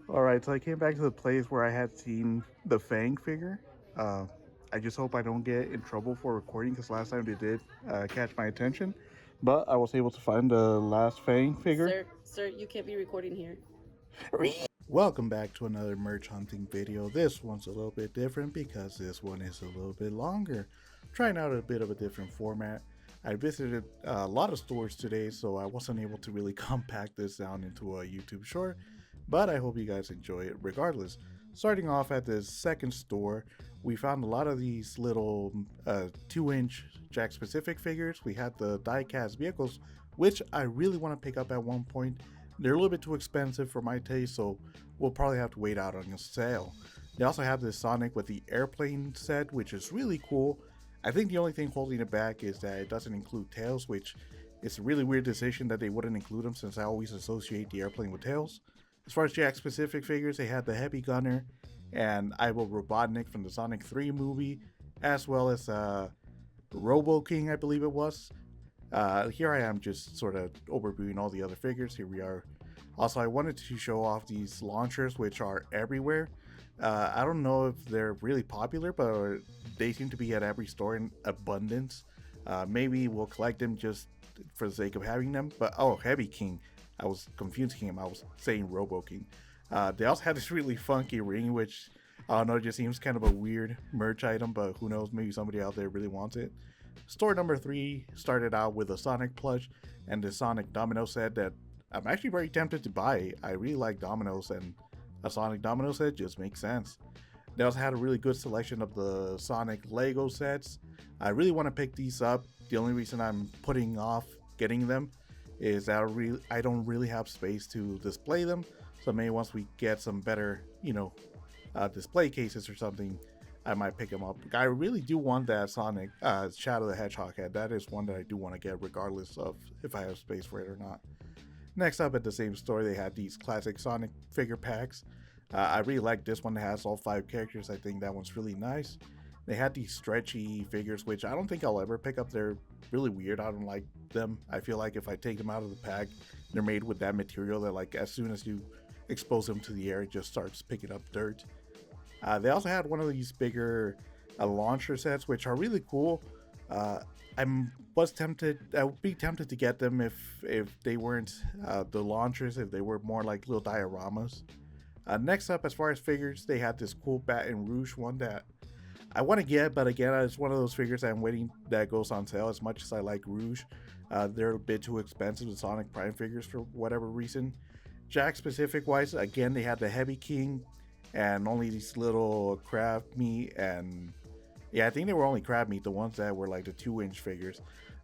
Alright, so I came back to the place where I had seen the Fang figure. Uh, I just hope I don't get in trouble for recording because last time they did catch my attention. But I was able to find the last Fang figure. Sir, you can't be recording here. Welcome back to another merch hunting video. This one's a little bit different because this one is a little bit longer. Trying out a bit of a different format. I visited a lot of stores today, so I wasn't able to really compact this down into a YouTube short, but I hope you guys enjoy it regardless. Starting off at the second store, we found a lot of these little 2-inch Jakks specific figures. We had the die-cast vehicles, which I really want to pick up at one point. They're a little bit too expensive for my taste, so we'll probably have to wait out on a sale. They also have this Sonic with the airplane set, which is really cool. I think the only thing holding it back is that it doesn't include Tails, which is a really weird decision that they wouldn't include them since I always associate the airplane with Tails. As far as Jakks specific figures, they had the Heavy Gunner and Ivo Robotnik from the Sonic 3 movie, as well as Robo King, I believe it was. Here I am just sort of overviewing all the other figures. Here we are. Also, I wanted to show off these launchers, which are everywhere. I don't know if they're really popular, but they seem to be at every store in abundance. Maybe we'll collect them just for the sake of having them. But oh, Heavy King. I was confusing him. I was saying Robo King. They also had this really funky ring, which I don't know, just seems kind of a weird merch item, but who knows? Maybe somebody out there really wants it. Store number 3 started out with a Sonic plush and the Sonic Domino set that I'm actually very tempted to buy. I really like dominoes, and a Sonic Domino set just makes sense. They also had a really good selection of the Sonic Lego sets. I really want to pick these up. The only reason I'm putting off getting them is that I don't really have space to display them. So maybe once we get some better, display cases or something, I might pick them up. I really do want that Sonic Shadow the Hedgehog head. That is one that I do want to get regardless of if I have space for it or not. Next up at the same store, they had these classic Sonic figure packs. I really like this one that has all 5 characters. I think that one's really nice. They had these stretchy figures, which I don't think I'll ever pick up. They're really weird. I don't like them. I feel like if I take them out of the pack, they're made with that material that, like, as soon as you expose them to the air, it just starts picking up dirt. They also had one of these bigger launcher sets, which are really cool. I would be tempted to get them if they weren't the launchers, if they were more like little dioramas. Next up, as far as figures, they had this cool Baton Rouge one that I want to get, but again, it's one of those figures I'm waiting that goes on sale. As much as I like Rouge, they're a bit too expensive, the Sonic Prime figures, for whatever reason. Jack specific wise, again, they had the Heavy King and only these little crab meat, and yeah, I think they were only crab meat, the ones that were like the 2-inch figures.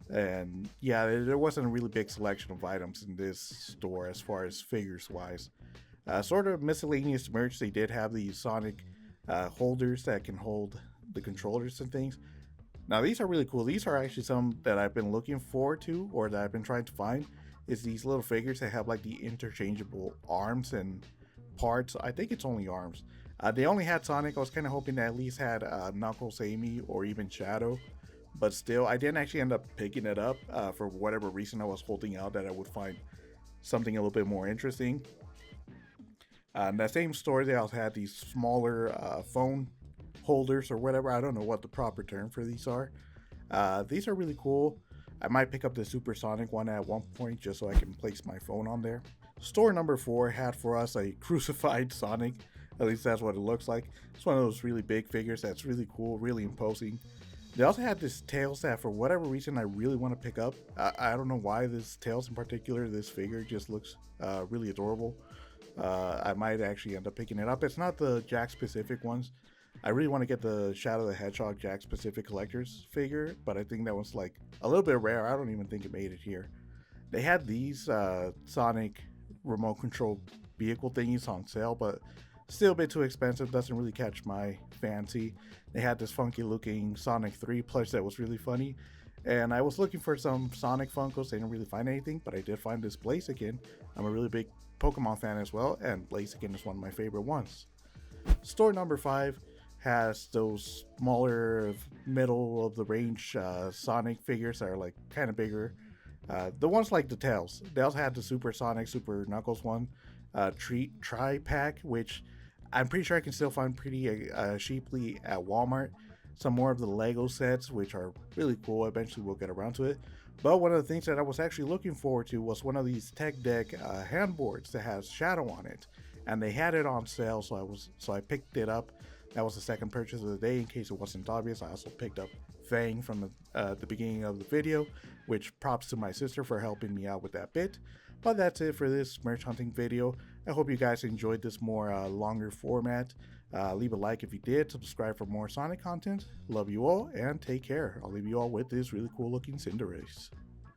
And yeah, there wasn't a really big selection of items in this store as far as figures wise. Sort of miscellaneous merch, they did have these Sonic holders that can hold the controllers and things. Now these are really cool. These are actually some that I've been looking forward to, or that I've been trying to find. Is these little figures that have like the interchangeable arms and parts. I think it's only arms. They only had Sonic. I was kind of hoping they at least had Knuckles, Amy, or even Shadow. But still, I didn't actually end up picking it up for whatever reason. I was holding out that I would find something a little bit more interesting. In that same store, they also had these smaller phone holders or whatever. I don't know what the proper term for these are. These are really cool. I might pick up the Supersonic one at one point just so I can place my phone on there. Store number 4 had for us a crucified Sonic. At least that's what it looks like. It's one of those really big figures that's really cool, really imposing. They also had this Tails that for whatever reason I really want to pick up. I don't know why this Tails in particular, this figure just looks really adorable. I might actually end up picking it up. It's not the Jakks specific ones. I really want to get the Shadow the Hedgehog Jakks specific collector's figure, but I think that one's like a little bit rare. I don't even think it made it here. They had these Sonic remote control vehicle thingies on sale, but still a bit too expensive. Doesn't really catch my fancy. They had this funky looking Sonic 3 plush that was really funny, and I was looking for some Sonic Funkos. Didn't really find anything, but I did find this Blaziken. I'm a really big Pokemon fan as well, and Blaziken is one of my favorite ones. Store number 5 has those smaller middle of the range Sonic figures that are like kind of bigger. The ones like the Tails. Tails had the Super Sonic, Super Knuckles one, Tri Pack, which I'm pretty sure I can still find pretty cheaply at Walmart. Some more of the Lego sets, which are really cool. Eventually, we'll get around to it. But one of the things that I was actually looking forward to was one of these Tech Deck handboards that has Shadow on it, and they had it on sale, so I picked it up. That was the second purchase of the day. In case it wasn't obvious, I also picked up Fang from the beginning of the video, which props to my sister for helping me out with that bit. But that's it for this merch hunting video. I hope you guys enjoyed this more longer format. Leave a like if you did. Subscribe for more Sonic content. Love you all and take care. I'll leave you all with this really cool looking Cinderace.